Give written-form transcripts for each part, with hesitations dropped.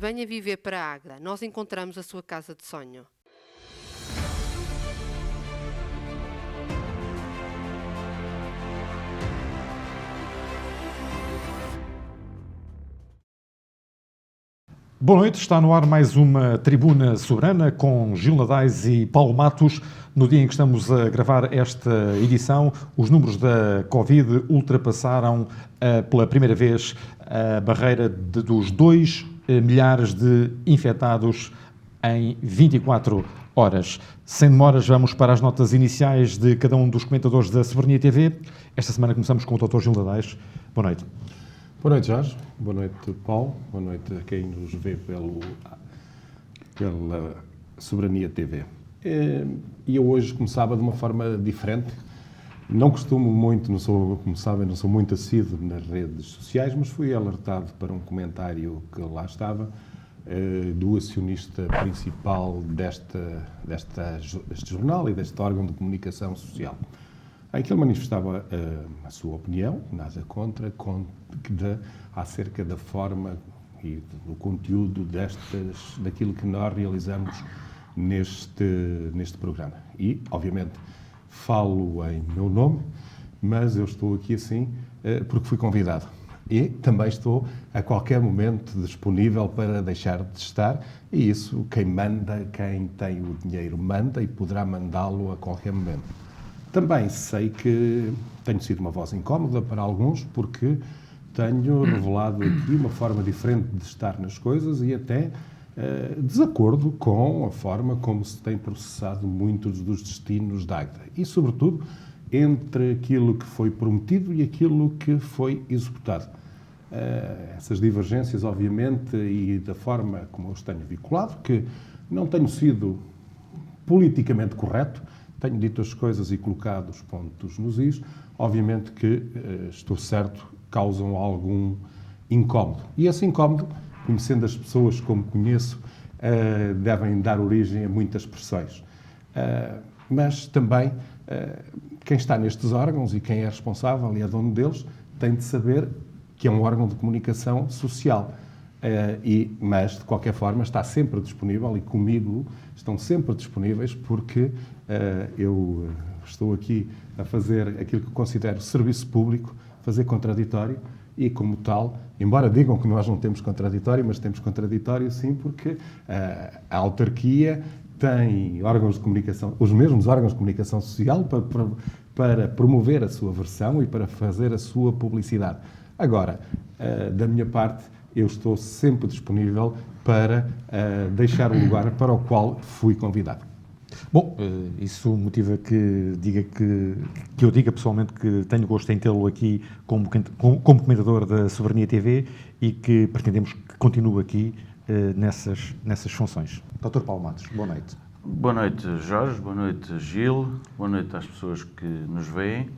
venha viver para a Agra. Nós encontramos a sua casa de sonho. Boa noite, está no ar mais uma Tribuna Soberana com Gil Nadais e Paulo Matos. No dia em que estamos a gravar esta edição, os números da Covid ultrapassaram pela primeira vez a barreira dos 2 milhares de infectados em 24 horas. Sem demoras, vamos para as notas iniciais de cada um dos comentadores da Soberania TV. Esta semana começamos com o Dr. Gil Nadais. Boa noite. Boa noite, Jorge. Boa noite, Paulo. Boa noite a quem nos vê pela Soberania TV. E eu hoje começava de uma forma diferente. Não costumo muito, como sabem, não sou muito assíduo nas redes sociais, mas fui alertado para um comentário que lá estava do acionista principal deste jornal e deste órgão de comunicação social. Em que ele manifestava a sua opinião, nada contra, acerca da forma e do conteúdo daquilo que nós realizamos neste programa. E, obviamente, falo em meu nome, mas eu estou aqui assim porque fui convidado. E também estou a qualquer momento disponível para deixar de estar, e isso quem manda, quem tem o dinheiro manda e poderá mandá-lo a qualquer momento. Também sei que tenho sido uma voz incómoda para alguns, porque tenho revelado aqui uma forma diferente de estar nas coisas e até desacordo com a forma como se tem processado muitos dos destinos da Águeda. E, sobretudo, entre aquilo que foi prometido e aquilo que foi executado. Essas divergências, obviamente, e da forma como eu os tenho vinculado, que não tenho sido politicamente correto, tenho dito as coisas e colocado os pontos nos is, obviamente que, estou certo, causam algum incómodo. E esse incómodo, conhecendo as pessoas como conheço, devem dar origem a muitas pressões. Mas também, quem está nestes órgãos e quem é responsável e é dono deles, tem de saber que é um órgão de comunicação social. Mas, de qualquer forma, está sempre disponível e comigo estão sempre disponíveis porque eu estou aqui a fazer aquilo que considero serviço público, fazer contraditório e, como tal, embora digam que nós não temos contraditório, mas temos contraditório sim, porque a autarquia tem órgãos de comunicação, os mesmos órgãos de comunicação social para promover a sua versão e para fazer a sua publicidade. Agora, da minha parte, eu estou sempre disponível para deixar o lugar para o qual fui convidado. Bom, isso motiva que eu diga pessoalmente que tenho gosto em tê-lo aqui como comentador da Soberania TV e que pretendemos que continue aqui nessas funções. Dr. Paulo Matos, boa noite. Boa noite, Jorge, boa noite, Gil, boa noite às pessoas que nos veem.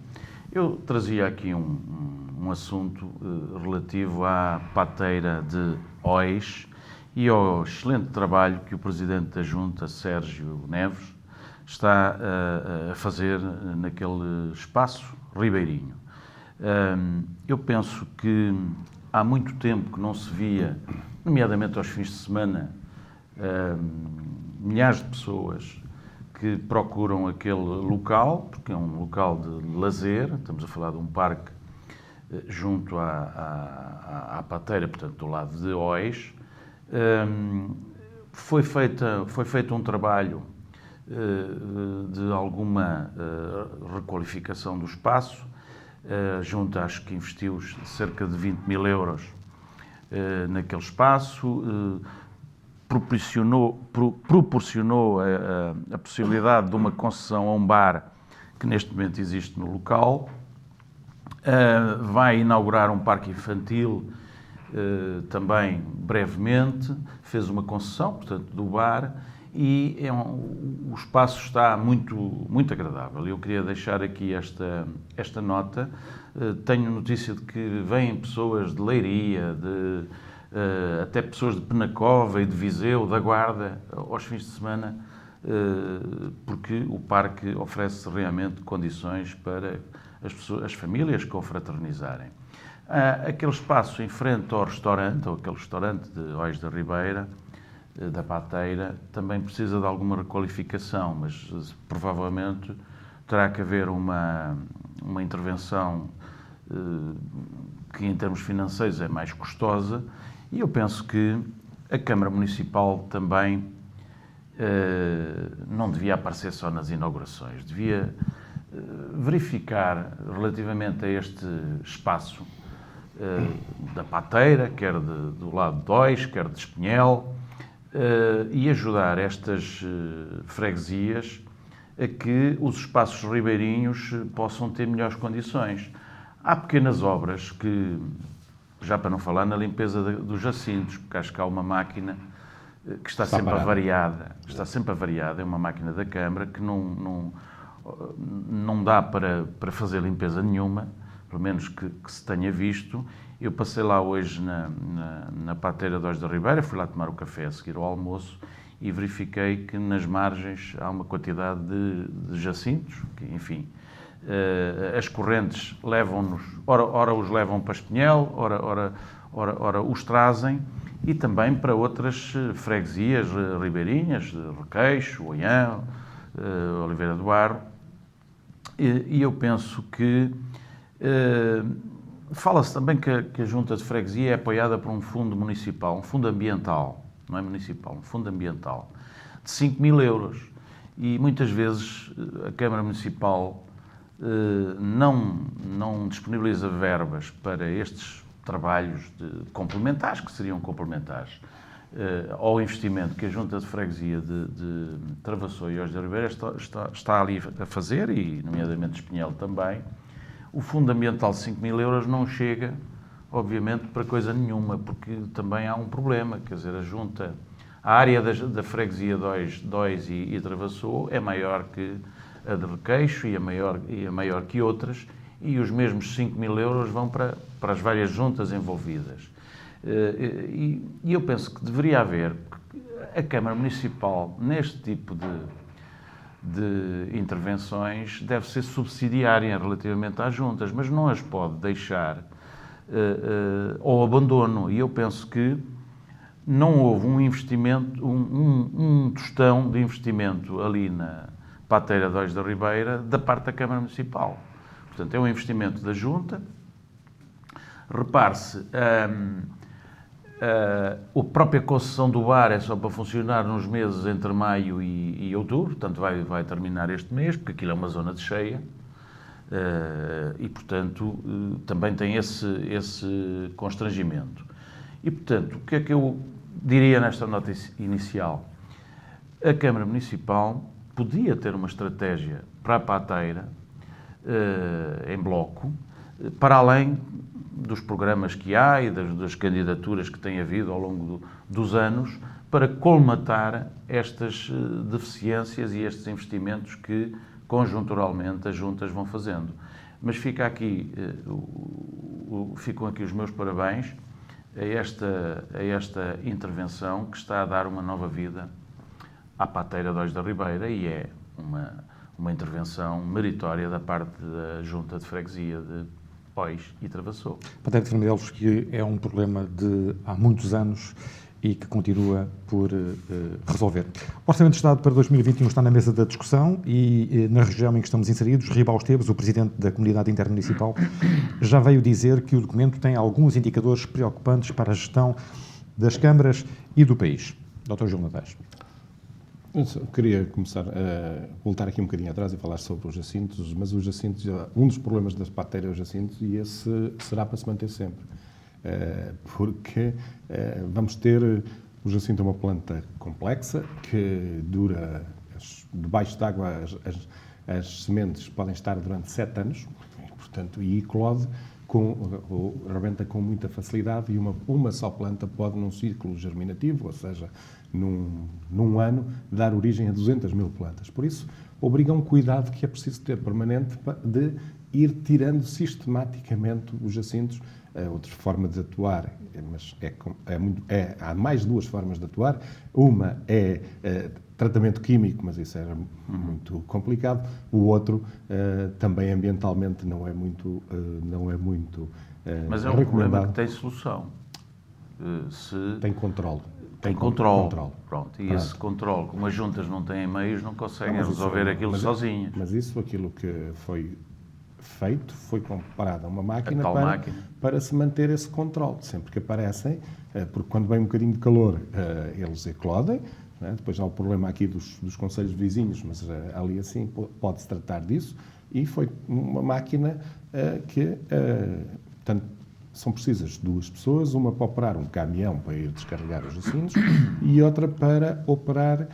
Eu trazia aqui um assunto relativo à pateira de Ois e ao excelente trabalho que o Presidente da Junta, Sérgio Neves, está a fazer naquele espaço ribeirinho. Eu penso que há muito tempo que não se via, nomeadamente aos fins de semana, milhares de pessoas que procuram aquele local, porque é um local de lazer, estamos a falar de um parque junto à pateira, portanto, do lado de Ois. Foi feito um trabalho de alguma requalificação do espaço. A Junta, acho que investiu cerca de 20 mil euros naquele espaço, proporcionou a possibilidade de uma concessão a um bar que neste momento existe no local. Vai inaugurar um parque infantil também brevemente, fez uma concessão, portanto, do bar, e o espaço está muito agradável. Eu queria deixar aqui esta nota. Tenho notícia de que vêm pessoas de Leiria, até pessoas de Penacova e de Viseu, da Guarda, aos fins de semana, porque o parque oferece realmente condições para as famílias confraternizarem. Aquele espaço em frente ao restaurante, ou aquele restaurante de Ois da Ribeira, da Pateira, também precisa de alguma requalificação, mas provavelmente terá que haver uma intervenção que em termos financeiros é mais custosa, e eu penso que a Câmara Municipal também não devia aparecer só nas inaugurações, devia verificar relativamente a este espaço da Pateira, quer do lado de Ois, quer de Espinhel, e ajudar estas freguesias a que os espaços ribeirinhos possam ter melhores condições. Há pequenas obras que, já para não falar na limpeza dos jacintos, porque acho que há uma máquina que está sempre avariada. Está sempre avariada, é uma máquina da Câmara que não dá para fazer limpeza nenhuma, pelo menos que se tenha visto. Eu passei lá hoje na Pateira de Ois da Ribeira, fui lá tomar o café a seguir ao almoço e verifiquei que nas margens há uma quantidade de jacintos, que, enfim, as correntes levam-nos, ora os levam para Espinhel, ora os trazem, e também para outras freguesias ribeirinhas, Requeixo, Oiã, Oliveira do Barro, e eu penso que fala-se também que a Junta de Freguesia é apoiada por um fundo municipal, um fundo ambiental, não é municipal, um fundo ambiental, de 5.000 euros. E muitas vezes a Câmara Municipal não disponibiliza verbas para estes trabalhos complementares, que seriam complementares, ao investimento que a Junta de Freguesia de Travassou e Ois da Ribeira está ali a fazer, e nomeadamente Espinhel também. O fundo ambiental de 5.000 euros não chega, obviamente, para coisa nenhuma, porque também há um problema, quer dizer, a área da freguesia de Ois e Travassou é maior que a de Requeixo e é maior que outras, e os mesmos 5.000 euros vão para as várias juntas envolvidas. E eu penso que deveria haver, a Câmara Municipal, neste tipo de intervenções, deve ser subsidiária relativamente às juntas, mas não as pode deixar ao abandono. E eu penso que não houve um investimento, um tostão de investimento ali na Pateira de Ois da Ribeira da parte da Câmara Municipal. Portanto, é um investimento da Junta. Repare-se, a própria concessão do bar é só para funcionar nos meses entre maio e outubro, portanto vai terminar este mês, porque aquilo é uma zona de cheia, e portanto também tem esse constrangimento. E portanto, o que é que eu diria nesta nota inicial? A Câmara Municipal podia ter uma estratégia para a Pateira, em bloco, para além dos programas que há e das candidaturas que tem havido ao longo dos anos, para colmatar estas deficiências e estes investimentos que, conjunturalmente, as juntas vão fazendo. Mas ficam aqui os meus parabéns a esta intervenção que está a dar uma nova vida à Pateira de Ois da Ribeira, e é uma intervenção meritória da parte da Junta de Freguesia de Ois e Travassou. Pateira de Vermelhos, que é um problema de há muitos anos e que continua por resolver. O Orçamento de Estado para 2021 está na mesa da discussão e na região em que estamos inseridos, Ribal Esteves, o Presidente da Comunidade Intermunicipal, já veio dizer que o documento tem alguns indicadores preocupantes para a gestão das câmaras e do país. Dr. Gil Nadais. Eu queria começar a voltar aqui um bocadinho atrás e falar sobre os jacintos, mas os jacintos, um dos problemas da Pateira é os jacintos, e esse será para se manter sempre. Porque vamos ter, o jacinto é uma planta complexa que dura, debaixo d'água as sementes podem estar durante 7 anos, portanto, e eclode, rebenta com muita facilidade, e uma só planta pode, num ciclo germinativo, ou seja, num ano, dar origem a 200.000 plantas. Por isso, obriga um cuidado que é preciso ter permanente de ir tirando sistematicamente os jacintos. Outra forma de atuar, mas há mais 2 formas de atuar. Uma é tratamento químico, mas isso era muito complicado. O outro, também ambientalmente, não é muito Mas é um problema que tem solução. Tem controle. Tem controle. Pronto. E esse controle, como as juntas não têm meios, não conseguem resolver aquilo sozinhas. Mas aquilo que foi feito, foi comparado a uma máquina para se manter esse controle. Sempre que aparecem, porque quando vem um bocadinho de calor, eles eclodem. Depois há o problema aqui dos concelhos vizinhos, mas ali assim pode-se tratar disso. E foi uma máquina que, portanto, são precisas 2 pessoas, uma para operar um caminhão para ir descarregar os jacintos e outra para operar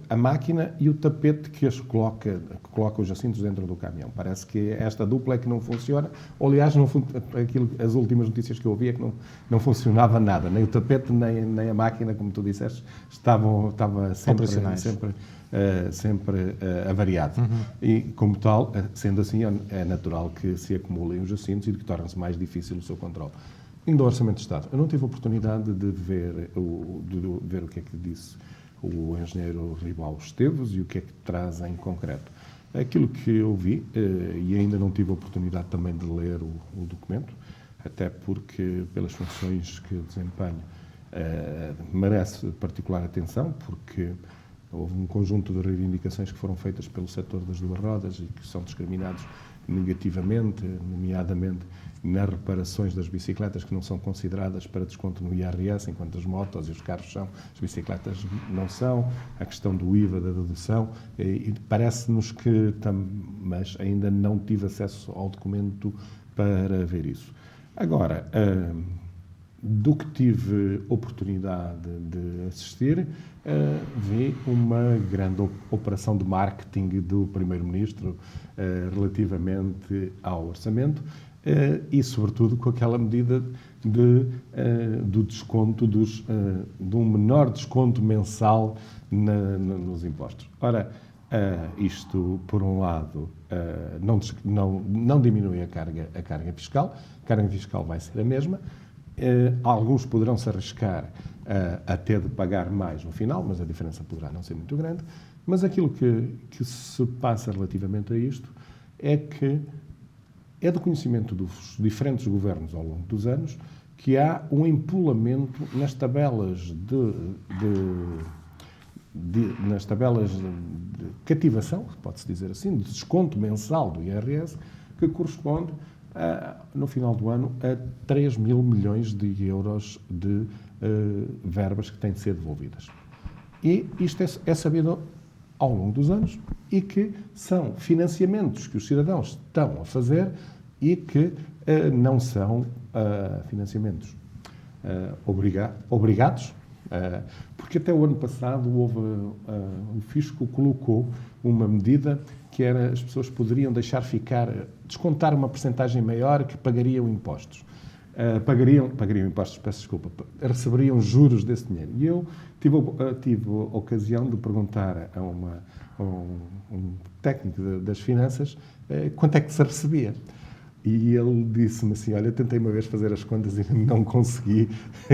a máquina e o tapete que coloca os jacintos dentro do caminhão. Parece que esta dupla é que não funciona. Ou, aliás, as últimas notícias que eu ouvi é que não funcionava nada. Nem o tapete, nem a máquina, como tu disseste, estava sempre avariado. E, como tal, sendo assim, é natural que se acumulem os jacintos e que torne-se mais difícil o seu controle. Indo ao Orçamento de Estado, eu não tive a oportunidade de ver o que é que disse o engenheiro Ribal Esteves e o que é que traz em concreto. Aquilo que eu vi, e ainda não tive a oportunidade também de ler o documento, até porque, pelas funções que desempenho, merece particular atenção, porque houve um conjunto de reivindicações que foram feitas pelo setor das 2 rodas e que são discriminados negativamente, nomeadamente nas reparações das bicicletas que não são consideradas para desconto no IRS, enquanto as motos e os carros são, as bicicletas não são, a questão do IVA, da dedução, e parece-nos que, mas ainda não tive acesso ao documento para ver isso. Agora, do que tive oportunidade de assistir, vi uma grande operação de marketing do Primeiro-Ministro relativamente ao orçamento e, sobretudo, com aquela medida do desconto, de um menor desconto mensal nos impostos. Ora, isto, por um lado, não diminui a carga fiscal. A carga fiscal vai ser a mesma. Alguns poderão se arriscar a ter de pagar mais no final, mas a diferença poderá não ser muito grande. Mas aquilo que se passa relativamente a isto é que é do conhecimento dos diferentes governos ao longo dos anos que há um empolamento nas tabelas nas tabelas de cativação, pode-se dizer assim, de desconto mensal do IRS, que corresponde no final do ano a 3 mil milhões de euros de verbas que têm de ser devolvidas. E isto é sabido ao longo dos anos e que são financiamentos que os cidadãos estão a fazer e que não são financiamentos obrigados, porque até o ano passado o Fisco colocou uma medida que era as pessoas poderiam descontar uma percentagem maior que pagariam impostos. Pagariam impostos, peço desculpa, receberiam juros desse dinheiro. E eu tive a ocasião de perguntar a um técnico das finanças quanto é que se recebia. E ele disse-me assim, olha, tentei uma vez fazer as contas e não consegui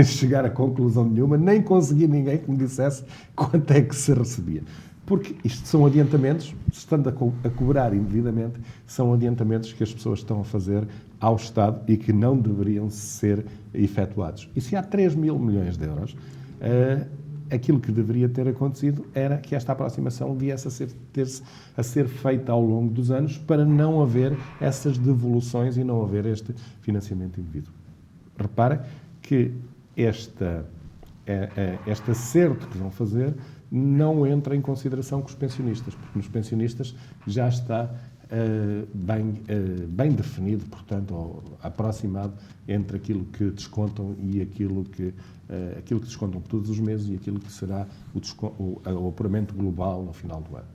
chegar a conclusão nenhuma, nem consegui ninguém que me dissesse quanto é que se recebia. Porque isto são adiantamentos, estando a cobrar indevidamente, são adiantamentos que as pessoas estão a fazer ao Estado e que não deveriam ser efetuados. E se há 3 mil milhões de euros, aquilo que deveria ter acontecido era que esta aproximação viesse a ser feita ao longo dos anos para não haver essas devoluções e não haver este financiamento indevido. Repara que este acerto que vão fazer não entra em consideração com os pensionistas, porque nos pensionistas já está bem definido, portanto, aproximado entre aquilo que descontam e aquilo que descontam todos os meses e aquilo que será o apuramento global no final do ano.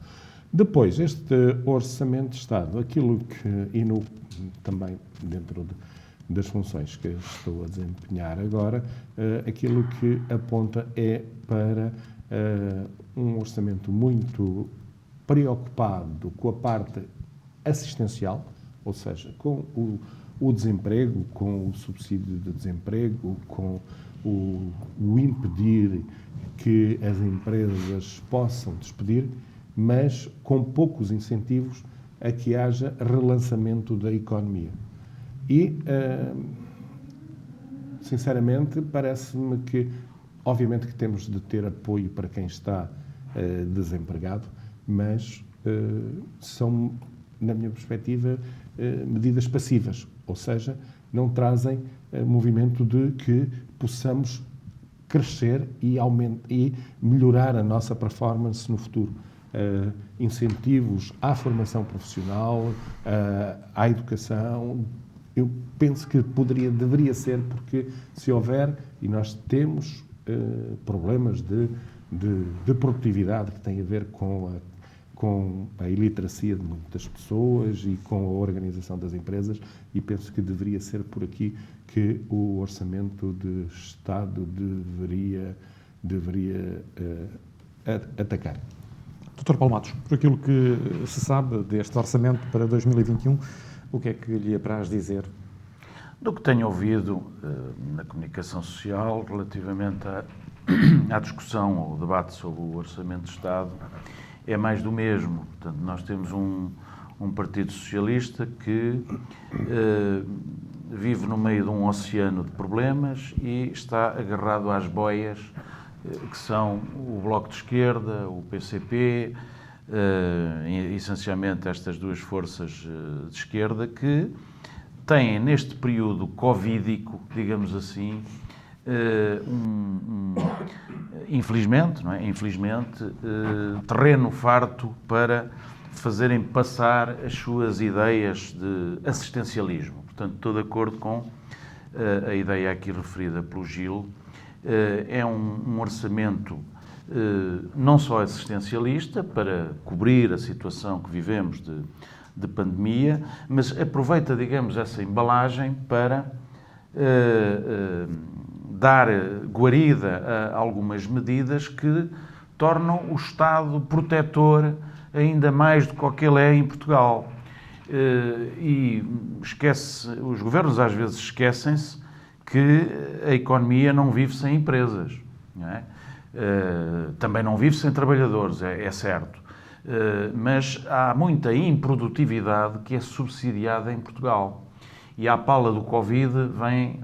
Depois, este Orçamento de Estado, também dentro das funções que estou a desempenhar agora, aquilo que aponta é para um orçamento muito preocupado com a parte assistencial, ou seja, com o desemprego, com o subsídio de desemprego, com o impedir que as empresas possam despedir, mas com poucos incentivos a que haja relançamento da economia. E, sinceramente, parece-me que, obviamente, que temos de ter apoio para quem está desempregado, mas são, na minha perspectiva, medidas passivas, ou seja, não trazem movimento de que possamos crescer e melhorar a nossa performance no futuro. Incentivos à formação profissional, à educação, eu penso que deveria ser, porque se houver, e nós temos problemas de produtividade que têm a ver com a iliteracia de muitas pessoas e com a organização das empresas, e penso que deveria ser por aqui que o Orçamento de Estado deveria atacar. Dr. Paulo Matos, por aquilo que se sabe deste orçamento para 2021, o que é que lhe apraz dizer? Do que tenho ouvido na comunicação social relativamente à discussão ou debate sobre o Orçamento de Estado, é mais do mesmo. Portanto, nós temos um Partido Socialista que vive no meio de um oceano de problemas e está agarrado às boias que são o Bloco de Esquerda, o PCP, essencialmente estas duas forças de esquerda, que têm, neste período covídico, digamos assim, infelizmente, não é? Infelizmente, terreno farto para fazerem passar as suas ideias de assistencialismo. Portanto, estou de acordo com a ideia aqui referida pelo Gil. É um orçamento não só assistencialista, para cobrir a situação que vivemos de pandemia, mas aproveita, digamos, essa embalagem para dar guarida a algumas medidas que tornam o Estado protetor ainda mais do que ele é em Portugal. E os governos às vezes esquecem-se que a economia não vive sem empresas, não é? Também não vive sem trabalhadores, é certo. Mas há muita improdutividade que é subsidiada em Portugal. E à pala do Covid vem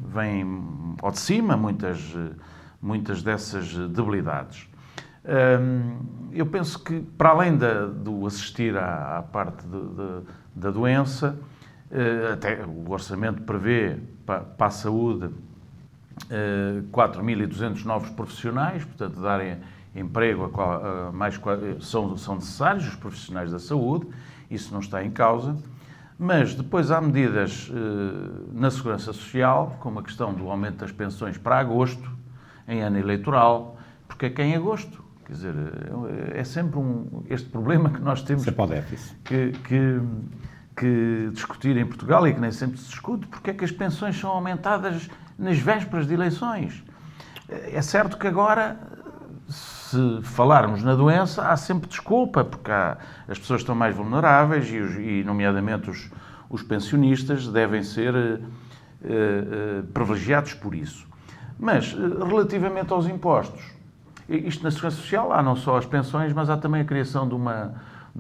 ao de cima muitas dessas debilidades. Eu penso que, para além do assistir à parte da doença, até o orçamento prevê para a saúde 4.200 novos profissionais, portanto, darem emprego a mais são necessários os profissionais da saúde, isso não está em causa, mas depois há medidas na Segurança Social, como a questão do aumento das pensões para agosto, em ano eleitoral, porque é que em agosto? Quer dizer, é sempre este problema que nós temos que discutir em Portugal e que nem sempre se discute, porque é que as pensões são aumentadas nas vésperas de eleições. É certo que agora, se falarmos na doença, há sempre desculpa, porque as pessoas estão mais vulneráveis e nomeadamente os pensionistas, devem ser privilegiados por isso. Mas, relativamente aos impostos, isto na Segurança Social, há não só as pensões, mas há também a criação de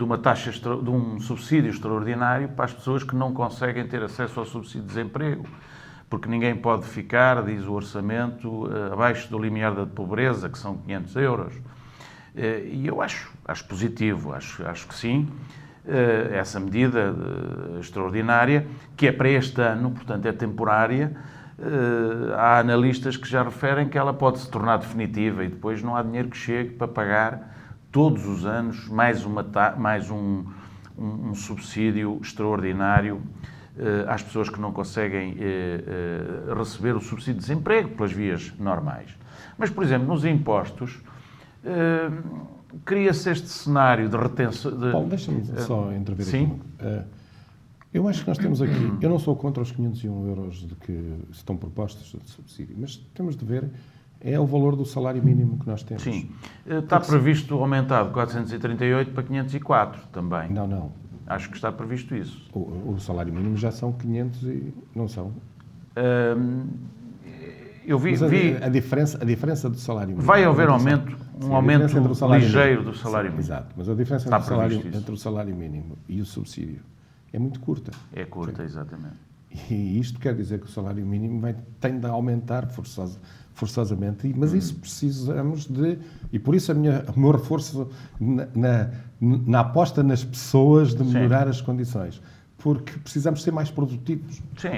uma taxa, de um subsídio extraordinário para as pessoas que não conseguem ter acesso ao subsídio de desemprego, porque ninguém pode ficar, diz o orçamento, abaixo do limiar da pobreza, que são 500 euros. E eu acho positivo, acho que sim, essa medida extraordinária, que é para este ano, portanto é temporária. Há analistas que já referem que ela pode se tornar definitiva e depois não há dinheiro que chegue para pagar todos os anos mais um subsídio extraordinário às pessoas que não conseguem receber o subsídio de desemprego pelas vias normais. Mas, por exemplo, nos impostos, cria-se este cenário de retenção... Paulo, deixa-me só intervir aqui. Sim? Eu acho que nós temos aqui... Eu não sou contra os 501 euros de que estão propostos de subsídio, mas temos de ver é o valor do salário mínimo que nós temos. Sim. Está previsto aumentar de 438 para 504 também. Não. Acho que está previsto isso. O salário mínimo já são 500 e não são? eu vi, Mas a diferença do salário mínimo... vai haver aumento, Sim, aumento entre o salário ligeiro mínimo. do salário mínimo. Exato, mas a diferença Está entre previsto isso. o salário mínimo e o subsídio é muito curta. É curta, exatamente. E isto quer dizer que o salário mínimo tende a aumentar forçosamente, mas isso precisamos de... E por isso o meu reforço na aposta nas pessoas de melhorar as condições. Porque precisamos ser mais produtivos. Sim,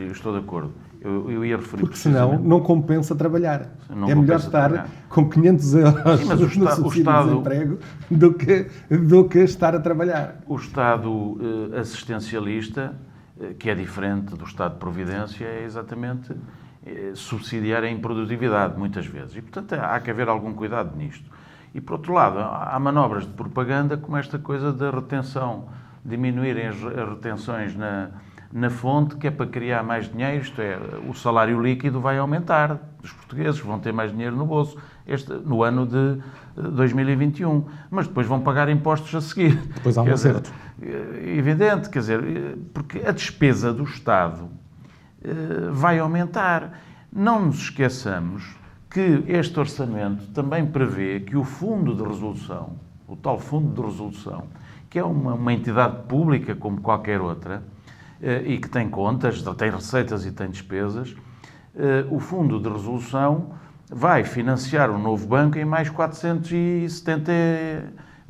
eu estou de acordo. Eu ia referir Porque senão não compensa trabalhar. É melhor estar com 500 euros Sim, mas no subsídio de desemprego do que estar a trabalhar. O Estado assistencialista, que é diferente do Estado de Providência, é exatamente subsidiar a improdutividade, muitas vezes. E, portanto, há que haver algum cuidado nisto. E, por outro lado, há manobras de propaganda como esta coisa da retenção, diminuírem as retenções na fonte, que é para criar mais dinheiro, isto é, o salário líquido vai aumentar, os portugueses vão ter mais dinheiro no bolso no ano de 2021, mas depois vão pagar impostos a seguir. Depois há um acerto. Evidente, quer dizer, porque a despesa do Estado vai aumentar. Não nos esqueçamos que este orçamento também prevê que o Fundo de Resolução, o tal Fundo de Resolução, que é uma entidade pública como qualquer outra, e que tem contas, tem receitas e tem despesas, o Fundo de Resolução vai financiar o novo banco em mais 470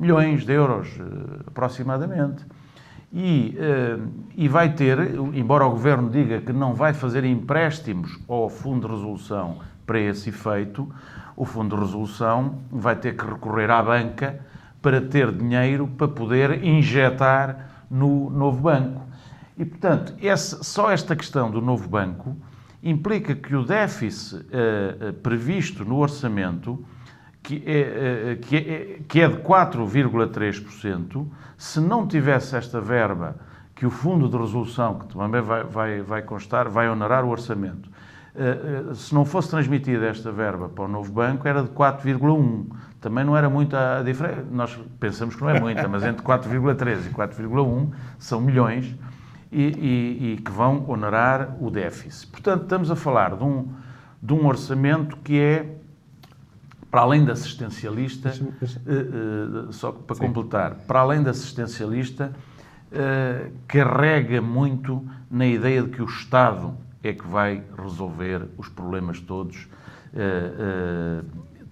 milhões de euros, aproximadamente. E vai ter, embora o Governo diga que não vai fazer empréstimos ao Fundo de Resolução para esse efeito, o Fundo de Resolução vai ter que recorrer à banca para ter dinheiro para poder injetar no novo banco. E, portanto, só esta questão do novo banco implica que o déficit previsto no orçamento, que é de 4,3%, se não tivesse esta verba que o Fundo de Resolução, que também vai constar, vai honorar o orçamento, se não fosse transmitida esta verba para o novo banco, era de 4,1%. Também não era muita a diferença. Nós pensamos que não é muita, mas entre 4,3 e 4,1 são milhões e que vão honorar o déficit. Portanto, estamos a falar de um orçamento que é, para além da assistencialista, só para completar, para além da assistencialista, carrega muito na ideia de que o Estado é que vai resolver os problemas todos,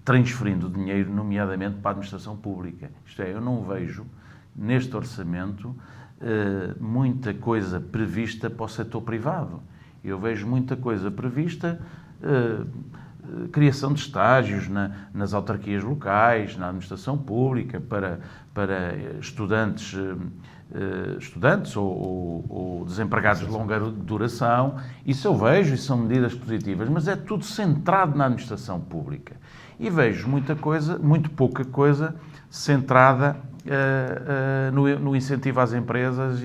transferindo dinheiro, nomeadamente para a administração pública. Isto é, eu não vejo neste orçamento muita coisa prevista para o setor privado. Eu vejo muita coisa prevista, criação de estágios nas autarquias locais, na administração pública, para estudantes ou desempregados de longa duração. Isso eu vejo e são medidas positivas, mas é tudo centrado na administração pública. E vejo muito pouca coisa centrada no incentivo às empresas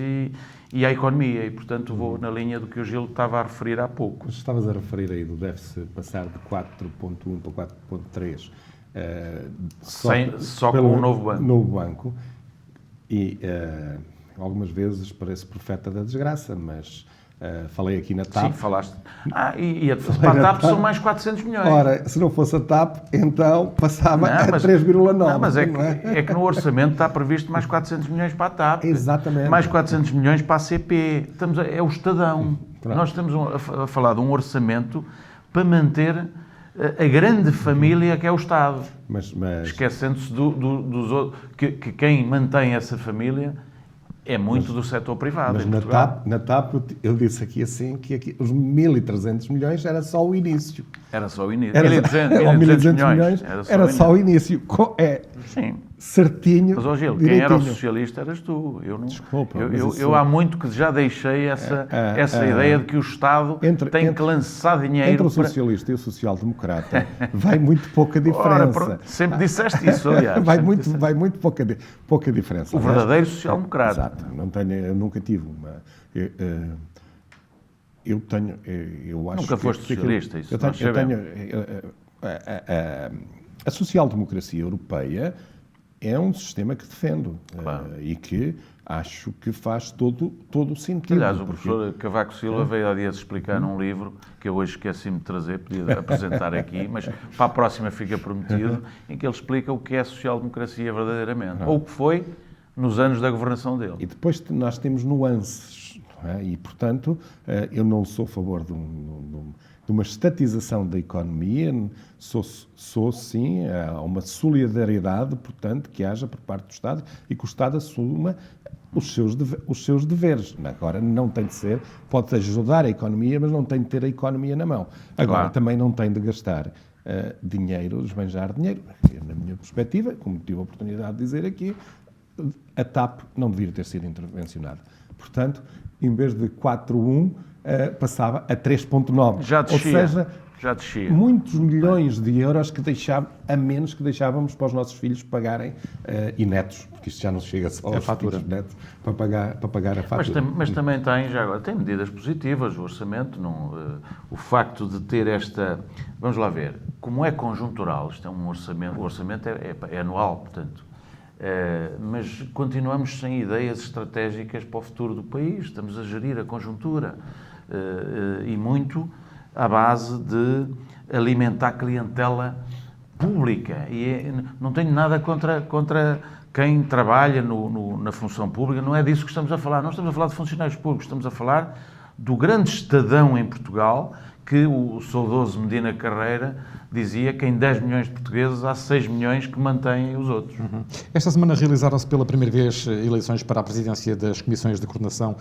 e à economia. E, portanto, vou na linha do que o Gil estava a referir há pouco. Mas estavas a referir aí do déficit passar de 4,1 para 4,3 só com o novo banco. E algumas vezes parece profeta da desgraça, mas falei aqui na TAP. Sim, falaste. Para a TAP são mais 400 milhões. Ora, se não fosse a TAP, então passava a 3,9. Não, mas é que no orçamento está previsto mais 400 milhões para a TAP. Exatamente. Mais 400 milhões para a CP. É o Estadão. Pronto. Nós estamos a falar de um orçamento para manter a grande família que é o Estado. Mas esquecendo-se dos outros, que quem mantém essa família é muito do setor privado. Mas na TAP eu disse aqui assim que aqui, os 1.300 milhões era só o início. Era só o início. 1.200 milhões era só o início. Sim. Certinho. Mas, Gil, direitinho. Quem era o socialista eras tu. Eu não. Desculpa. Eu há muito que já deixei essa ideia de que o Estado tem que lançar dinheiro. Entre o socialista e o social-democrata vai muito pouca diferença. Ora, sempre disseste isso, aliás. vai muito pouca diferença. O verdadeiro social-democrata. Exato. Eu nunca tive uma. Eu acho nunca foste socialista, isso nós sabemos. A social-democracia europeia é um sistema que defendo. Claro. E que acho que faz todo o sentido. Aliás, o professor Cavaco Silva veio há dias explicar num livro, que eu hoje esqueci-me de trazer, podia apresentar aqui, mas para a próxima fica prometido, em que ele explica o que é a social-democracia verdadeiramente, ou o que foi nos anos da governação dele. E depois nós temos nuances, não é? E, portanto, eu não sou a favor de uma estatização da economia, sou sim, há uma solidariedade, portanto, que haja por parte do Estado e que o Estado assuma os seus deveres. Agora, não tem de ser, pode ajudar a economia, mas não tem de ter a economia na mão. Agora, Claro. também não tem de gastar dinheiro, esbanjar dinheiro. Na minha perspectiva, como tive a oportunidade de dizer aqui, a TAP não deveria ter sido intervencionada. Portanto, em vez de 4,1, passava a 3,9. Já descia. Ou seja, Já descia. muitos milhões de euros a menos que deixávamos para os nossos filhos pagarem, e netos, porque isto já não chega só aos fatura. filhos netos, para pagar a fatura. Mas também tem medidas positivas, o orçamento, o facto de ter esta... Vamos lá ver, como é conjuntural, isto é um orçamento, o orçamento é anual, portanto, mas continuamos sem ideias estratégicas para o futuro do país, estamos a gerir a conjuntura, e muito à base de alimentar clientela pública. E não tenho nada contra quem trabalha na função pública, não é disso que estamos a falar. Não estamos a falar de funcionários públicos, estamos a falar do grande estadão em Portugal, que o saudoso Medina Carreira dizia que em 10 milhões de portugueses há 6 milhões que mantêm os outros. Esta semana realizaram-se pela primeira vez eleições para a presidência das Comissões de Coordenação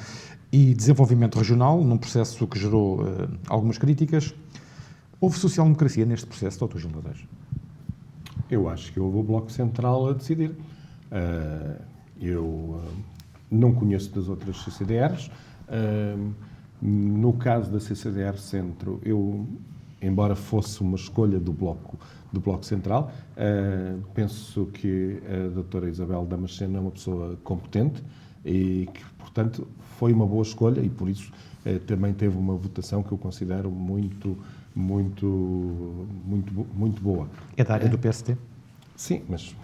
e Desenvolvimento Regional, num processo que gerou algumas críticas. Houve social-democracia neste processo, Dr. Gil Ladeiros? Eu acho que houve o Bloco Central a decidir. Eu não conheço das outras CCDRs. No caso da CCDR Centro, embora fosse uma escolha do Bloco Central, penso que a doutora Isabel Damasceno é uma pessoa competente e que, portanto, foi uma boa escolha e, por isso, também teve uma votação que eu considero muito boa. É da área do PSD? Sim, mas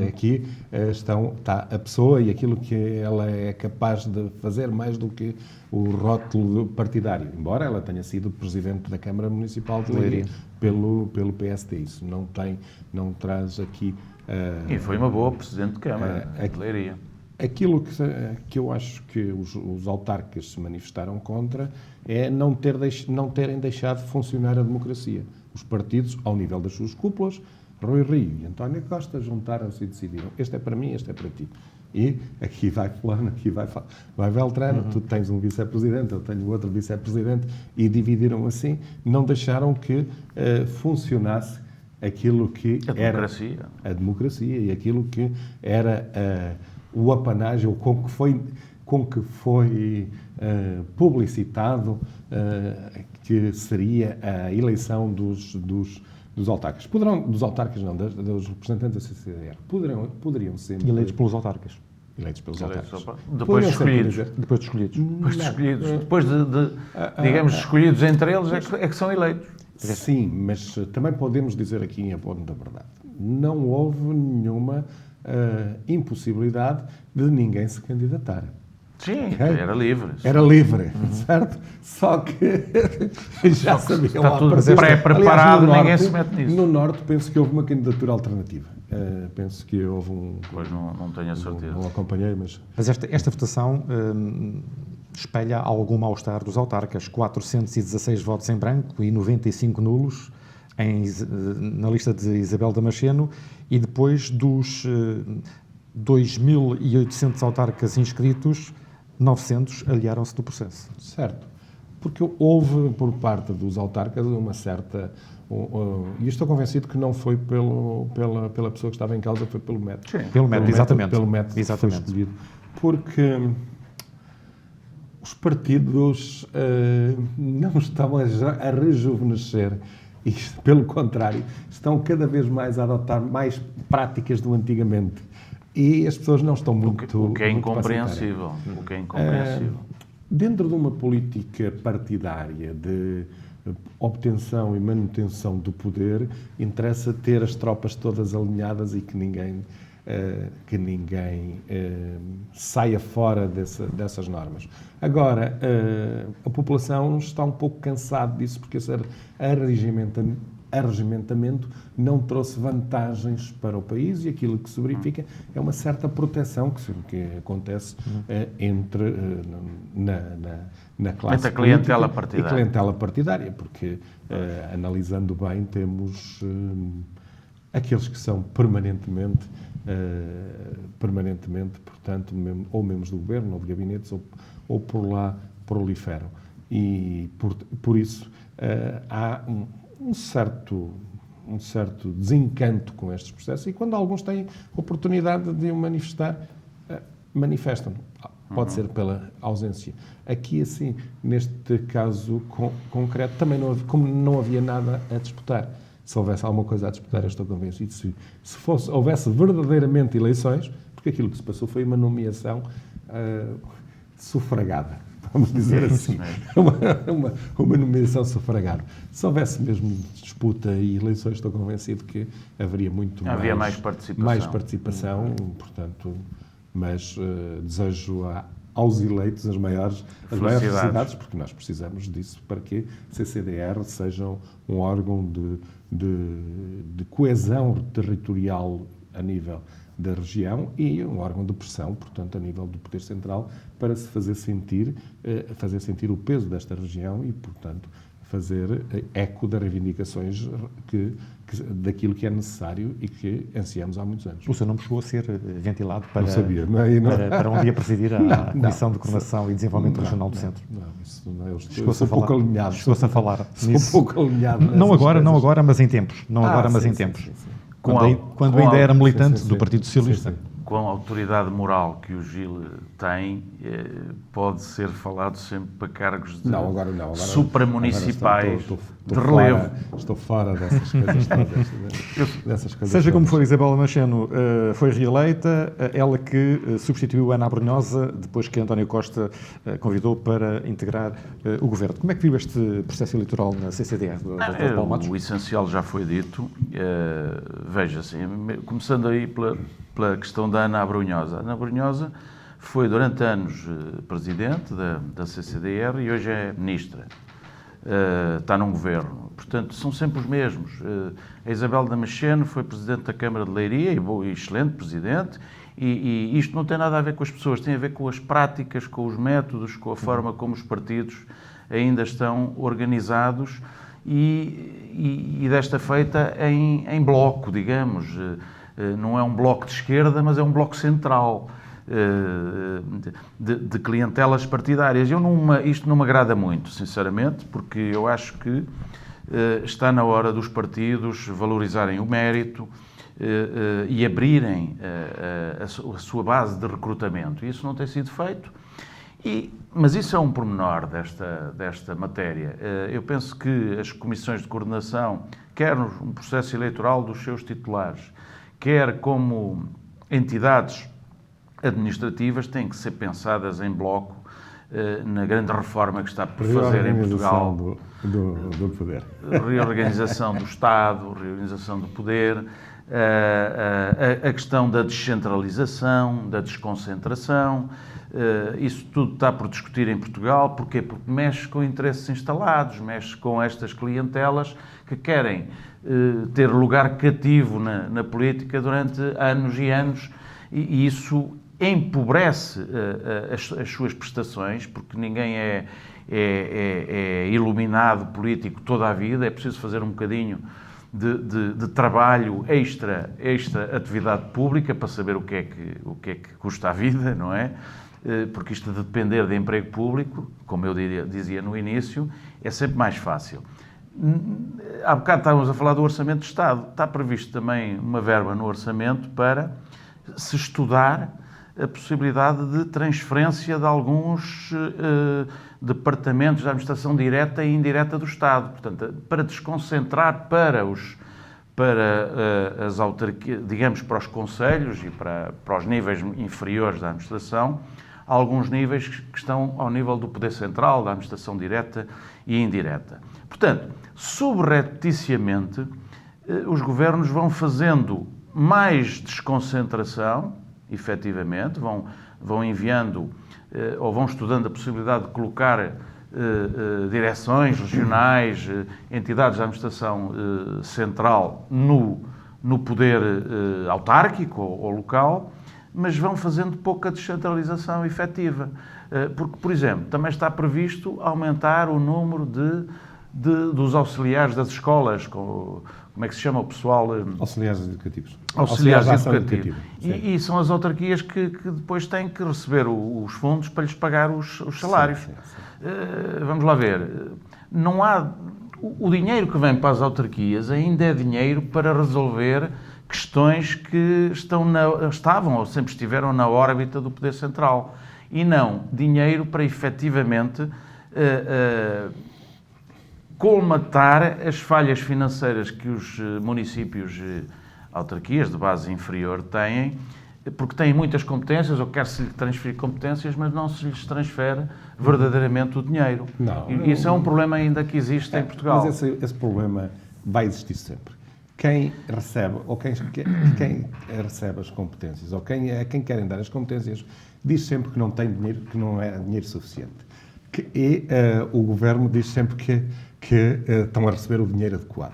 aqui está a pessoa e aquilo que ela é capaz de fazer mais do que o rótulo partidário, embora ela tenha sido Presidente da Câmara Municipal de Leiria pelo PSD. Isso não traz aqui... E foi uma boa Presidente de Câmara de Leiria. Aquilo que eu acho que os autarcas se manifestaram contra é não terem deixado funcionar a democracia. Os partidos, ao nível das suas cúpulas, Rui Rio e António Costa juntaram-se e decidiram: este é para mim, este é para ti. E aqui vai fulano, aqui vai Beltrano, tu tens um vice-presidente, eu tenho outro vice-presidente, e dividiram assim, não deixaram que funcionasse aquilo que era a democracia e aquilo que era o apanágio com que foi publicitado que seria a eleição dos autarcas. Dos autarcas não, dos representantes da CCDR. Poderiam ser... Eleitos pelos autarcas. Eleitos pelos autarcas. Depois de escolhidos. Depois de escolhidos. Depois de digamos, escolhidos entre eles, é que são eleitos. Sim, mas também podemos dizer aqui em abono da verdade. Não houve nenhuma impossibilidade de ninguém se candidatar. Sim, era livre. Era livre, certo? Só que já sabiam está lá tudo para pré-preparado, Aliás, ninguém se mete nisso. No Norte, penso que houve uma candidatura alternativa. Penso que houve Pois não tenho a certeza. Não acompanhei, mas... Mas esta votação espelha algum mal-estar dos autarcas. 416 votos em branco e 95 nulos na lista de Isabel Damasceno, e depois dos 2.800 autarcas inscritos, 900 aliaram-se do processo. Certo. Porque houve, por parte dos autarcas, uma certa... e estou convencido que não foi pela pessoa que estava em causa, foi pelo método. Sim. Pelo método, exatamente. Pelo método que foi escolhido. Porque os partidos não estão a rejuvenescer. E, pelo contrário, estão cada vez mais a adotar mais práticas do antigamente. E as pessoas não estão muito... O que é incompreensível. Dentro de uma política partidária de obtenção e manutenção do poder, interessa ter as tropas todas alinhadas e que ninguém que ninguém saia fora dessas normas. Agora, a população está um pouco cansada disso, porque esse arregimentamento não trouxe vantagens para o país, e aquilo que se verifica é uma certa proteção que acontece na classe Entre a clientela política partidária. e clientela partidária, porque, analisando bem, temos aqueles que são permanentemente, portanto, ou membros do governo, ou de gabinetes, ou por lá proliferam. E, por isso, há um certo desencanto com estes processos, e quando alguns têm oportunidade de o manifestar, manifestam. Pode ser pela ausência. Aqui, assim, neste caso concreto, também como não havia nada a disputar. Se houvesse alguma coisa a disputar, eu estou convencido. Se houvesse verdadeiramente eleições, porque aquilo que se passou foi uma nomeação sufragada, vamos dizer assim. uma nomeação sufragada. Se houvesse mesmo disputa e eleições, estou convencido que haveria mais participação, portanto, mas desejo aos eleitos as maiores felicidades, porque nós precisamos disso para que a CCDR seja um órgão de coesão territorial a nível da região e um órgão de pressão, portanto, a nível do Poder Central, para se fazer sentir o peso desta região e, portanto, fazer eco das reivindicações daquilo que é necessário e que ansiamos há muitos anos. O seu nome chegou a ser ventilado para, não sabia, para um dia presidir a Comissão de Coordenação e Desenvolvimento Regional do Centro. Isso não é. Eu sou pouco alinhado. Chegou-se a falar nisso. Sou pouco alinhado. Não agora, mas em tempos. Em tempos. Sim. Quando ainda era militante do Partido Socialista. Sim. Com a autoridade moral que o Gil tem, pode ser falado sempre para cargos de agora supramunicipais de relevo. Estou fora dessas coisas. Seja como for, Isabela Macheno foi reeleita, ela que substituiu Ana Abrunhosa depois que António Costa convidou para integrar o governo. Como é que viu este processo eleitoral na CCDR do Dr. Paulo Matos? O essencial já foi dito. Veja-se, começando aí pela questão da Ana Abrunhosa. A Ana Abrunhosa foi durante anos presidente da CCDR e hoje é ministra. Está num governo. Portanto, são sempre os mesmos. A Isabel Damasceno foi presidente da Câmara de Leiria e excelente presidente. E isto não tem nada a ver com as pessoas, tem a ver com as práticas, com os métodos, com a forma como os partidos ainda estão organizados e desta feita em bloco, digamos. Não é um bloco de esquerda, mas é um bloco central de clientelas partidárias. Isto não me agrada muito, sinceramente, porque eu acho que está na hora dos partidos valorizarem o mérito e abrirem a sua base de recrutamento. Isso não tem sido feito, mas isso é um pormenor desta matéria. Eu penso que as comissões de coordenação, quer no processo eleitoral dos seus titulares, quer como entidades administrativas, têm que ser pensadas em bloco na grande reforma que está por fazer em Portugal. Do poder. Reorganização do Estado, reorganização do poder, a questão da descentralização, da desconcentração. Isso tudo está por discutir em Portugal. Porquê? Porque mexe com interesses instalados, mexe com estas clientelas que querem ter lugar cativo na política durante anos e anos, e isso empobrece as suas prestações, porque ninguém é iluminado político toda a vida, é preciso fazer um bocadinho de trabalho extra atividade pública para saber o que é que custa a vida, não é? Porque isto de depender de emprego público, como eu dizia no início, é sempre mais fácil. Há bocado estávamos a falar do Orçamento de Estado. Está previsto também uma verba no Orçamento para se estudar a possibilidade de transferência de alguns departamentos da administração direta e indireta do Estado. Portanto, para desconcentrar para as autarquias, digamos, para os concelhos e para os níveis inferiores da administração, alguns níveis que estão ao nível do poder central, da administração direta e indireta. Portanto, subrepticiamente, os governos vão fazendo mais desconcentração, efetivamente, vão enviando ou vão estudando a possibilidade de colocar direções regionais, entidades da administração central no poder autárquico ou local, mas vão fazendo pouca descentralização efetiva. Porque, por exemplo, também está previsto aumentar o número dos auxiliares das escolas, como é que se chama o pessoal? Auxiliares educativos. Auxiliares de ação educativos. E são as autarquias que depois têm que receber os fundos para lhes pagar os salários. Sim. Vamos lá ver. Não há... O dinheiro que vem para as autarquias ainda é dinheiro para resolver questões que estavam ou sempre estiveram na órbita do poder central. E não dinheiro para efetivamente colmatar as falhas financeiras que os municípios, autarquias de base inferior têm, porque têm muitas competências, ou quer-se lhe transferir competências, mas não se lhes transfere verdadeiramente o dinheiro. Isso é um problema ainda que existe em Portugal. Mas esse problema vai existir sempre. Quem recebe, ou quem recebe as competências, ou quem querem dar as competências, diz sempre que não tem dinheiro, que não é dinheiro suficiente. O Governo diz sempre que estão a receber o dinheiro adequado.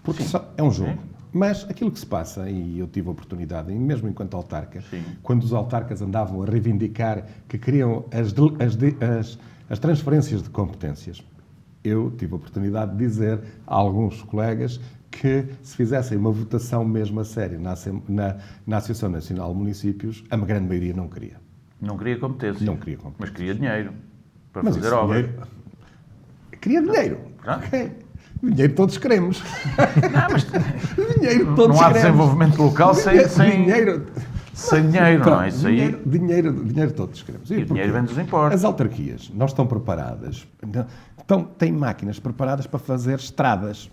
Porque é um jogo. Mas aquilo que se passa, e eu tive a oportunidade, mesmo enquanto autarca, quando os autarcas andavam a reivindicar que queriam as transferências de competências, eu tive a oportunidade de dizer a alguns colegas que se fizessem uma votação mesmo a sério na Associação Nacional de Municípios, a grande maioria não queria. Não queria competência. Não queria competência. Mas queria dinheiro para fazer obras. Queria dinheiro. Ok. Dinheiro todos queremos. Dinheiro todos não há desenvolvimento local sem dinheiro. Sem dinheiro, não é? Isso aí... Dinheiro todos queremos. E o dinheiro vem dos impostos. As autarquias não estão preparadas. Têm máquinas preparadas para fazer estradas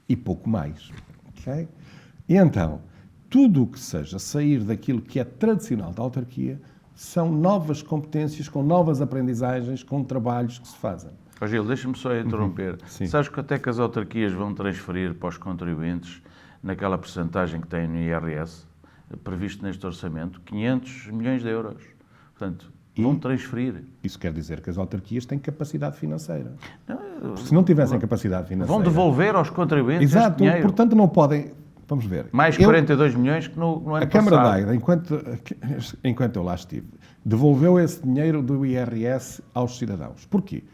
e pouco mais. Okay? E então, tudo o que seja sair daquilo que é tradicional da autarquia são novas competências, com novas aprendizagens, com trabalhos que se fazem. Gil, deixa-me só interromper. Sabes quanto é que as autarquias vão transferir para os contribuintes naquela percentagem que têm no IRS, previsto neste orçamento? 500 milhões de euros. Portanto, vão transferir. Isso quer dizer que as autarquias têm capacidade financeira. Se não tivessem capacidade financeira... Vão devolver aos contribuintes este dinheiro. Portanto, não podem... Vamos ver. Mais 42 milhões que no ano passado. A Câmara da Águeda, enquanto eu lá estive, devolveu esse dinheiro do IRS aos cidadãos. Porquê?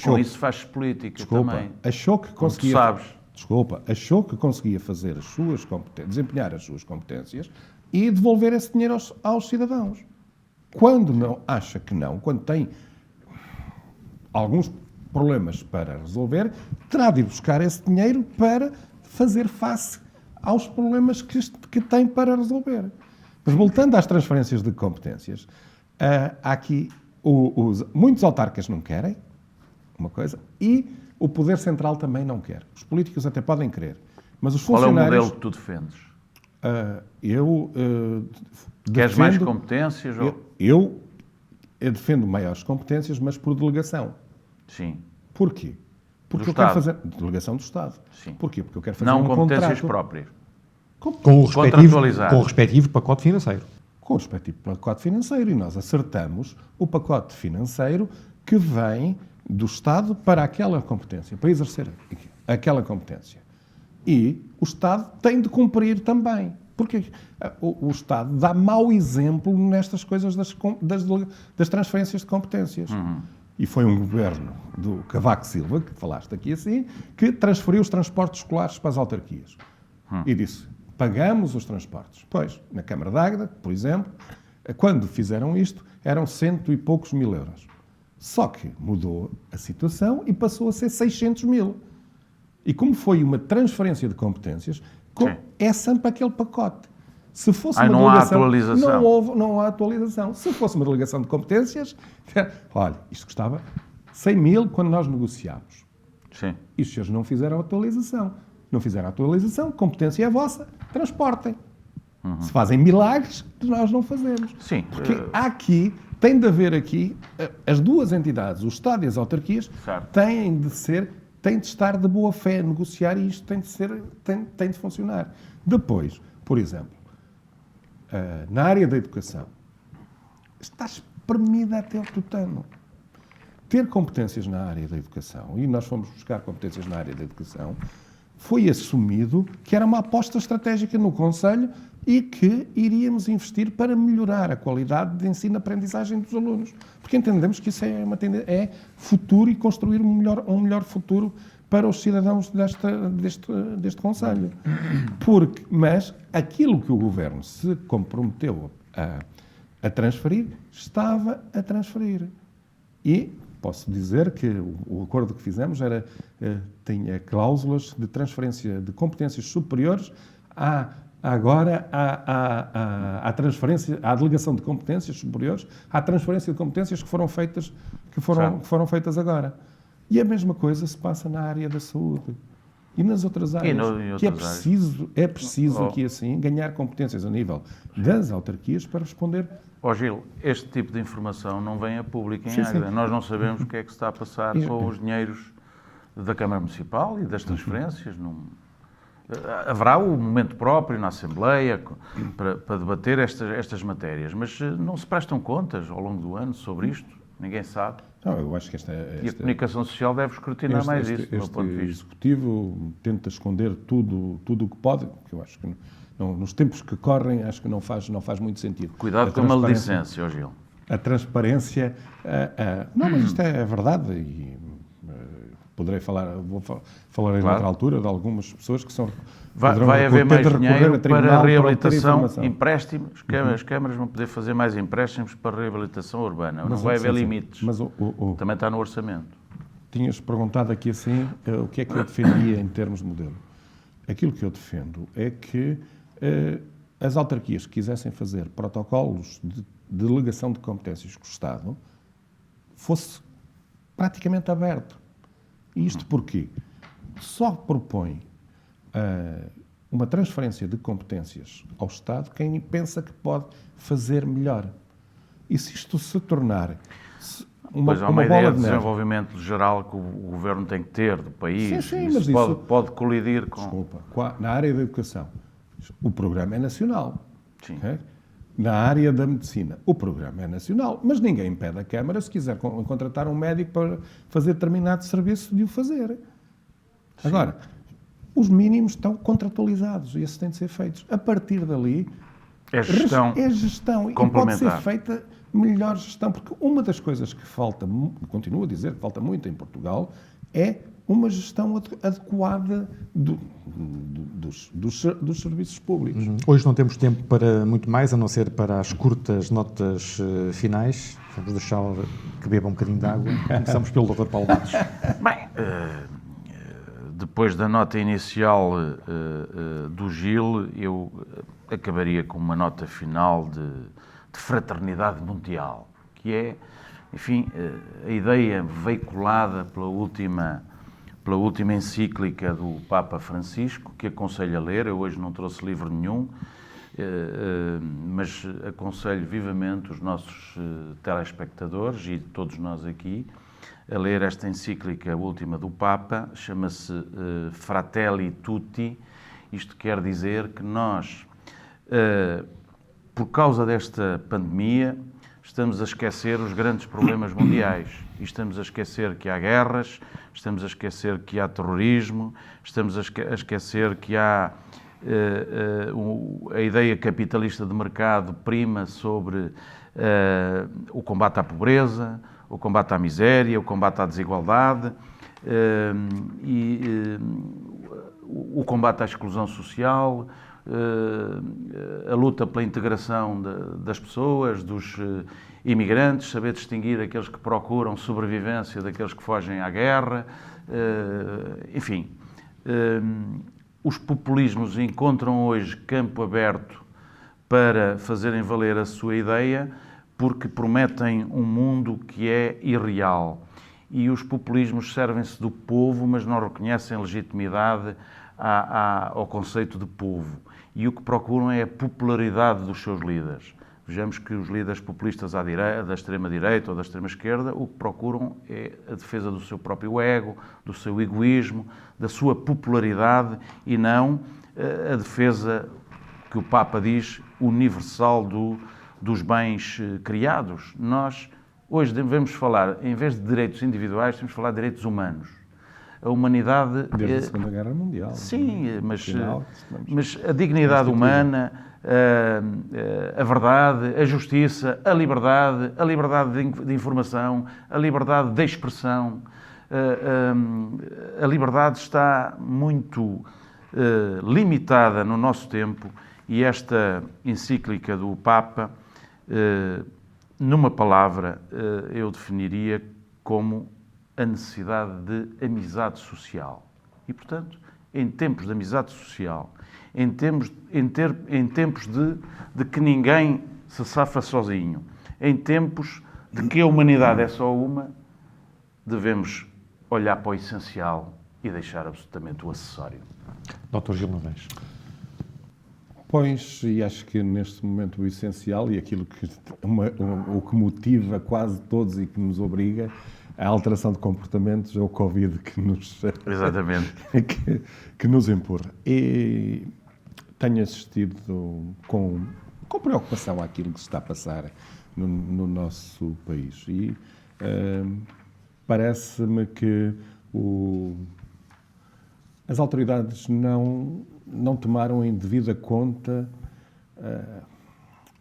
Com isso faz política também. Achou que conseguia fazer as suas competências, desempenhar as suas competências e devolver esse dinheiro aos cidadãos. Quando não acha que não, quando tem alguns problemas para resolver, terá de ir buscar esse dinheiro para fazer face aos problemas que tem para resolver. Mas voltando às transferências de competências, há aqui muitos autarcas não querem, uma coisa, e o Poder Central também não quer. Os políticos até podem querer, mas os funcionários... Qual é o modelo que tu defendes? Queres mais competências? Eu defendo maiores competências, mas por delegação. Sim. Porquê? Porque eu quero fazer... Delegação do Estado. Sim. Porquê? Porque eu quero fazer não competências próprias. Com o respectivo pacote financeiro. Com o respectivo pacote financeiro. E nós acertamos o pacote financeiro que vem do Estado para aquela competência, para exercer aquela competência. E o Estado tem de cumprir também. Porque o Estado dá mau exemplo nestas coisas das transferências de competências. E foi um governo do Cavaco Silva, que falaste aqui assim, que transferiu os transportes escolares para as autarquias. E disse, pagamos os transportes. Pois, na Câmara de Águeda, por exemplo, quando fizeram isto, eram 100 e poucos mil euros. Só que mudou a situação e passou a ser 600 mil. E como foi uma transferência de competências, é sempre aquele pacote. Se fosse uma não delegação, há atualização. Não há atualização. Se fosse uma delegação de competências, olha, isto custava 100 mil quando nós negociámos. Sim. E os senhores não fizeram atualização. Não fizeram atualização, competência é vossa, transportem. Se fazem milagres, nós não fazemos. Sim. Porque tem de haver aqui, as duas entidades, o Estado e as autarquias, têm de ser tem de estar de boa fé a negociar e isto tem de funcionar. Depois, por exemplo, na área da educação, está espremida até o tutano. Ter competências na área da educação, e nós fomos buscar competências na área da educação, foi assumido que era uma aposta estratégica no Conselho e que iríamos investir para melhorar a qualidade de ensino-aprendizagem dos alunos. Porque entendemos que isso é futuro e construir um melhor futuro para os cidadãos deste Conselho. Mas aquilo que o Governo se comprometeu a transferir, estava a transferir. E posso dizer que o acordo que fizemos tinha cláusulas de transferência de competências superiores à delegação de competências superiores, à transferência de competências que foram feitas agora. E a mesma coisa se passa na área da saúde e nas outras áreas. É preciso aqui assim ganhar competências a nível das autarquias para responder. Gil, este tipo de informação não vem a público em Águeda. Nós não sabemos o que é que se está a passar com os dinheiros da Câmara Municipal e das transferências. Haverá o momento próprio na Assembleia para debater estas matérias, mas não se prestam contas ao longo do ano sobre isto? Ninguém sabe. Não, eu acho que E a comunicação social deve escrutinar mais isso, do meu ponto de vista. O Executivo tenta esconder tudo o que pode, que eu acho que nos tempos que correm, acho que não faz muito sentido. Cuidado com a maledicência, Gil. A transparência... Não, mas isto é verdade e falarei noutra altura de algumas pessoas que são... Vai haver mais dinheiro para reabilitação, empréstimos. As câmaras vão poder fazer mais empréstimos para reabilitação urbana. Não vai haver limites. Mas também está no orçamento. Tinhas perguntado aqui assim o que é que eu defendia em termos de modelo. Aquilo que eu defendo é que as autarquias que quisessem fazer protocolos de delegação de competências com o Estado fosse praticamente aberto. E isto porquê? Só propõe uma transferência de competências ao Estado quem pensa que pode fazer melhor. E se isto se tornar uma ideia bola de desenvolvimento geral que o Governo tem que ter do país, sim, mas isso pode colidir com... Desculpa, na área da educação, o programa é nacional. Sim. Okay? Na área da medicina, o programa é nacional, mas ninguém impede a Câmara, se quiser contratar um médico para fazer determinado serviço, de o fazer. Sim. Agora, os mínimos estão contratualizados e esses têm de ser feitos. A partir dali, é gestão e pode ser feita melhor gestão, porque uma das coisas que falta, continuo a dizer que falta muito em Portugal, é uma gestão adequada dos serviços públicos. Hoje não temos tempo para muito mais, a não ser para as curtas notas finais. Vamos deixar que beba um bocadinho de água. Começamos pelo Dr. Paulo Matos. Bem, depois da nota inicial do Gil, eu acabaria com uma nota final de fraternidade mundial, que é, enfim, a ideia veiculada pela última encíclica do Papa Francisco, que aconselho a ler. Eu hoje não trouxe livro nenhum, mas aconselho vivamente os nossos telespectadores e todos nós aqui a ler esta encíclica última do Papa. Chama-se Fratelli Tutti. Isto quer dizer que nós, por causa desta pandemia, estamos a esquecer os grandes problemas mundiais. E estamos a esquecer que há guerras, estamos a esquecer que há terrorismo, estamos a esquecer que há a ideia capitalista de mercado prima sobre o combate à pobreza, o combate à miséria, o combate à desigualdade o combate à exclusão social, a luta pela integração das pessoas, dos imigrantes, saber distinguir aqueles que procuram sobrevivência daqueles que fogem à guerra, enfim. Os populismos encontram hoje campo aberto para fazerem valer a sua ideia, porque prometem um mundo que é irreal. E os populismos servem-se do povo, mas não reconhecem legitimidade ao conceito de povo. E o que procuram é a popularidade dos seus líderes. Vejamos que os líderes populistas à direita, da extrema-direita ou da extrema-esquerda o que procuram é a defesa do seu próprio ego, do seu egoísmo, da sua popularidade e não a defesa que o Papa diz universal dos bens criados. Nós hoje devemos falar, em vez de direitos individuais, temos de falar de direitos humanos. A humanidade... Desde a Segunda Guerra Mundial. Sim, Final, mas a dignidade humana, a verdade, a justiça, a liberdade de informação, a liberdade de expressão, a liberdade está muito limitada no nosso tempo e esta encíclica do Papa, numa palavra, eu definiria como a necessidade de amizade social. E, portanto, em tempos de amizade social, em tempos de que ninguém se safa sozinho, em tempos de que a humanidade é só uma, devemos olhar para o essencial e deixar absolutamente o acessório. Dr. Guimarães. Pois, e acho que neste momento o essencial e aquilo que o que motiva quase todos e que nos obriga a alteração de comportamentos é o Covid que nos, Exatamente. que nos empurra. E tenho assistido com preocupação àquilo que se está a passar no nosso país. E parece-me que as autoridades não tomaram em devida conta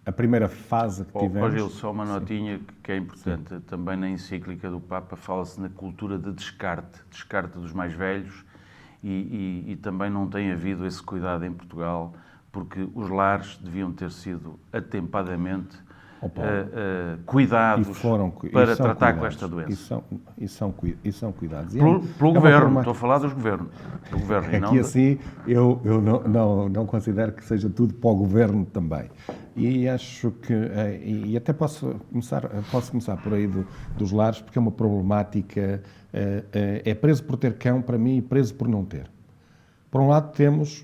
a primeira fase que tivemos. Gil, só uma notinha que é importante. Sim. Também na encíclica do Papa fala-se na cultura de descarte dos mais velhos e também não tem havido esse cuidado em Portugal, porque os lares deviam ter sido atempadamente cuidados para tratar com esta doença. E são cuidados. Pelo governo, estou a falar dos governos. Do governo, é que assim eu não considero que seja tudo para o governo também. E acho que, e até posso começar por aí dos lares, porque é uma problemática, é preso por ter cão para mim e preso por não ter. Por um lado temos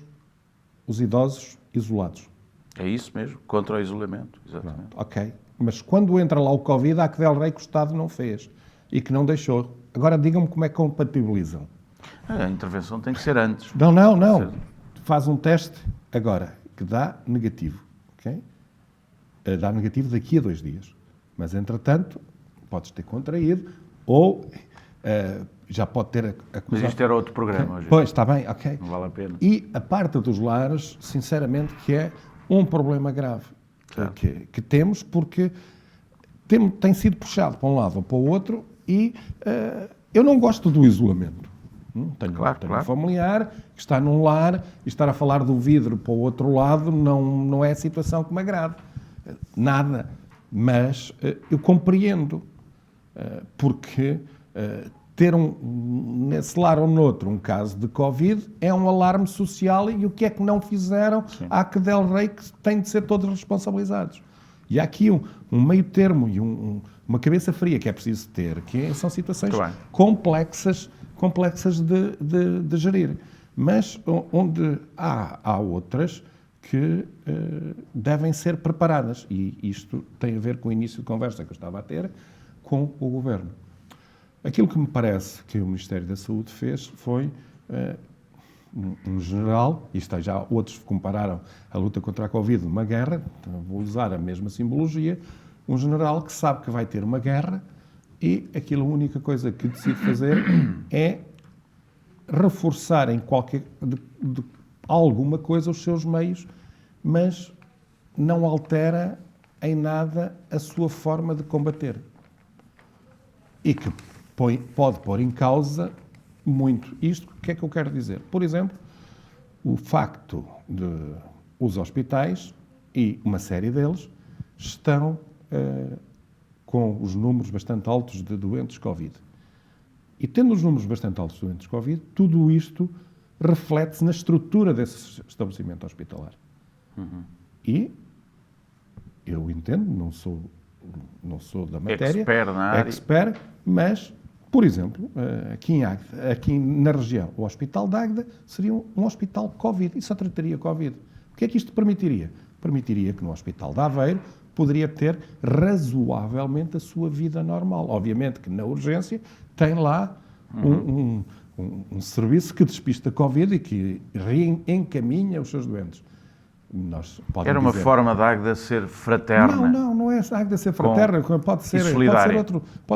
os idosos isolados. É isso mesmo, contra o isolamento, exatamente. Pronto, ok, mas quando entra lá o Covid, há que del rei que o Estado não fez e que não deixou. Agora digam-me como é que compatibilizam. A intervenção tem que ser antes. Não. Faz um teste agora que dá negativo, ok? Dá negativo daqui a 2 dias. Mas, entretanto, podes ter contraído ou já pode ter acusado. Mas isto era outro programa hoje. Pois, está bem, ok. Não vale a pena. E a parte dos lares, sinceramente, que é um problema grave que temos, porque tem sido puxado para um lado ou para o outro e eu não gosto do isolamento. Tenho um familiar que está num lar e estar a falar do vidro para o outro lado não é a situação que me agrada. Nada. Mas eu compreendo, porque ter nesse lar ou noutro um caso de Covid é um alarme social e o que é que não fizeram? Sim. Há que del rei que têm de ser todos responsabilizados. E há aqui um meio termo e uma cabeça fria que é preciso ter, que são situações complexas de gerir. Mas onde há outras que devem ser preparadas. E isto tem a ver com o início de conversa que eu estava a ter com o Governo. Aquilo que me parece que o Ministério da Saúde fez foi um general, isto já outros compararam a luta contra a Covid uma guerra, então vou usar a mesma simbologia, um general que sabe que vai ter uma guerra e a única coisa que decide fazer é reforçar em de alguma coisa os seus meios, mas não altera em nada a sua forma de combater. E que pode pôr em causa muito isto. O que é que eu quero dizer? Por exemplo, o facto de os hospitais, e uma série deles, estão com os números bastante altos de doentes Covid. E tendo os números bastante altos de doentes Covid, tudo isto reflete-se na estrutura desse estabelecimento hospitalar. Uhum. E eu entendo, não sou da matéria, expert, mas, por exemplo, aqui na região, o Hospital de Águeda seria um hospital Covid e só trataria Covid. O que é que isto permitiria? Permitiria que no Hospital de Aveiro poderia ter razoavelmente a sua vida normal. Obviamente que na urgência tem lá um serviço que despista Covid e que reencaminha os seus doentes. Era uma forma da Águeda ser fraterna. Não é a Águeda ser fraterna, pode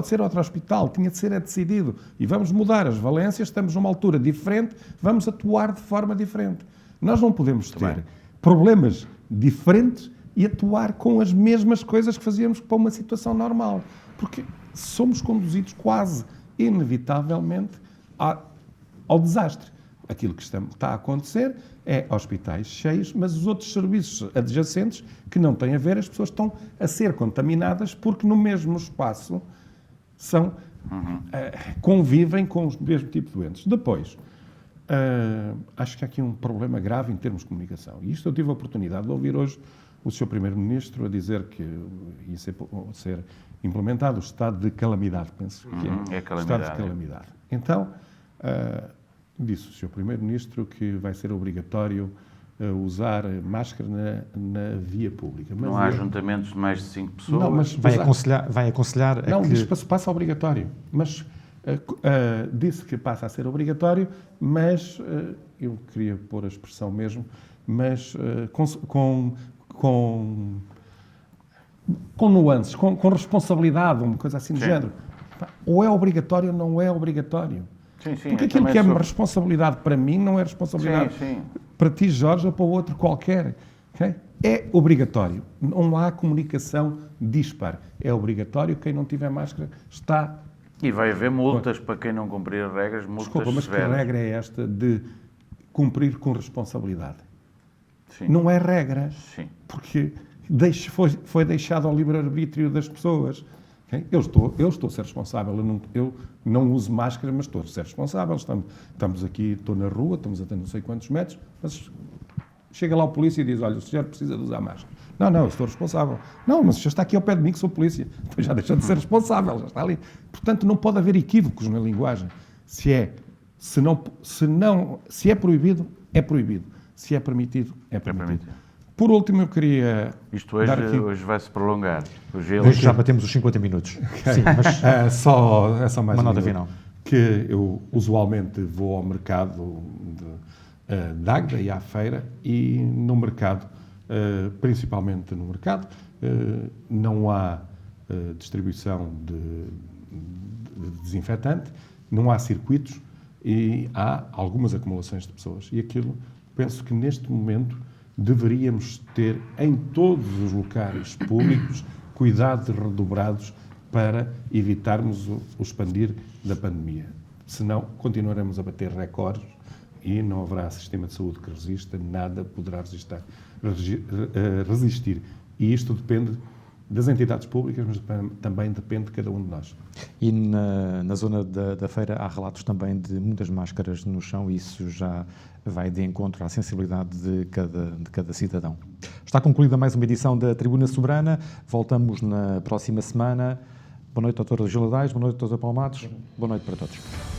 ser outro hospital, tinha de ser decidido. E vamos mudar as valências, estamos numa altura diferente, vamos atuar de forma diferente. Nós não podemos ter problemas diferentes e atuar com as mesmas coisas que fazíamos para uma situação normal. Porque somos conduzidos quase inevitavelmente ao desastre. Aquilo que está a acontecer é hospitais cheios, mas os outros serviços adjacentes que não têm a ver, as pessoas estão a ser contaminadas porque no mesmo espaço convivem com o mesmo tipo de doentes. Depois, acho que há aqui um problema grave em termos de comunicação. E isto eu tive a oportunidade de ouvir hoje o Sr. Primeiro-Ministro a dizer que ia ser implementado o estado de calamidade, penso que é calamidade. Estado de calamidade. Então, disse o Sr. Primeiro-Ministro que vai ser obrigatório usar máscara na via pública. Mas não há ajuntamentos de mais de 5 pessoas? Não, mas vai aconselhar não, que... diz que passa obrigatório, mas disse que passa a ser obrigatório, mas eu queria pôr a expressão mesmo, mas com nuances, com responsabilidade, uma coisa assim do género. Ou é obrigatório ou não é obrigatório. Sim, porque aquilo que é uma responsabilidade para mim não é responsabilidade para ti, Jorge, ou para o outro qualquer. Okay? É obrigatório. Não há comunicação dispar. É obrigatório. Quem não tiver máscara está... E vai haver multas para quem não cumprir as regras, multas Desculpa, mas severas. que regra é esta de cumprir com responsabilidade? Sim. Não é regra. Sim. Porque foi deixado ao livre-arbítrio das pessoas. Okay? Eu estou a ser responsável. Eu não uso máscara, mas estou a ser responsável. Estamos aqui, estou na rua, estamos a não sei quantos metros, mas chega lá o polícia e diz, olha, o senhor precisa de usar máscara. Não, eu estou responsável. Não, mas o senhor está aqui ao pé de mim que sou polícia. Então já deixou de ser responsável, já está ali. Portanto, não pode haver equívocos na linguagem. Se é proibido, é proibido. Se é permitido, é permitido. Por último, eu queria... Isto hoje vai-se prolongar. Hoje já batemos os 50 minutos. Sim, mas só mais uma nota final. Que eu usualmente vou ao mercado de Águeda e à feira, e no mercado, principalmente no mercado, não há distribuição de desinfetante, não há circuitos e há algumas acumulações de pessoas. E aquilo, penso que neste momento deveríamos ter em todos os locais públicos cuidados redobrados para evitarmos o expandir da pandemia. Senão, continuaremos a bater recordes e não haverá sistema de saúde que resista, nada poderá resistir. E isto depende das entidades públicas, mas também depende de cada um de nós. E na zona da feira há relatos também de muitas máscaras no chão, e isso já vai de encontro à sensibilidade de cada cidadão. Está concluída mais uma edição da Tribuna Soberana. Voltamos na próxima semana. Boa noite, Dr. Gil Ladais. Boa noite, Dr. Paulo Matos. Boa noite para todos.